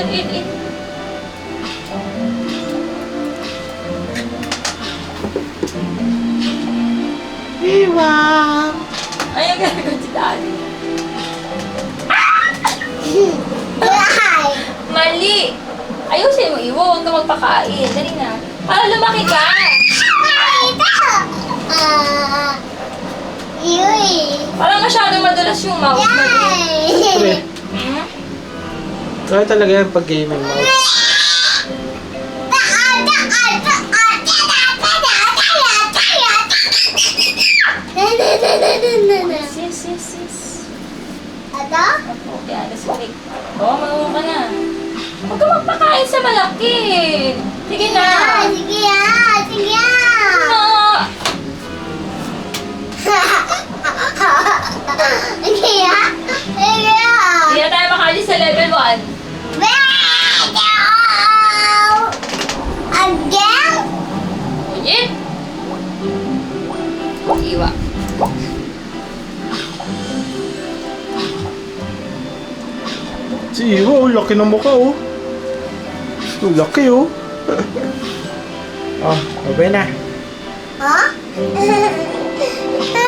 Eat. Iwa! Ay, ang gagawin si Daddy. Mali! Ayusin mo, Iwo. Huwag ka magpakain. Dali na. Para lumaki ka. Parang masyadong madulas yung mouse mo. Pre, Hmm? kaya talaga yan pag gaming mouse. Sis. Opo, kaya nasalik. Oo, maungo ka na. Huwag ka magpakain sa malaki. Sige na. No. Hindi na tayo makalis sa level 1. Ulit. Iwa. Si Iwa, oh, laki ng mukha, oh. Oh, laki, oh. Oh, okay na.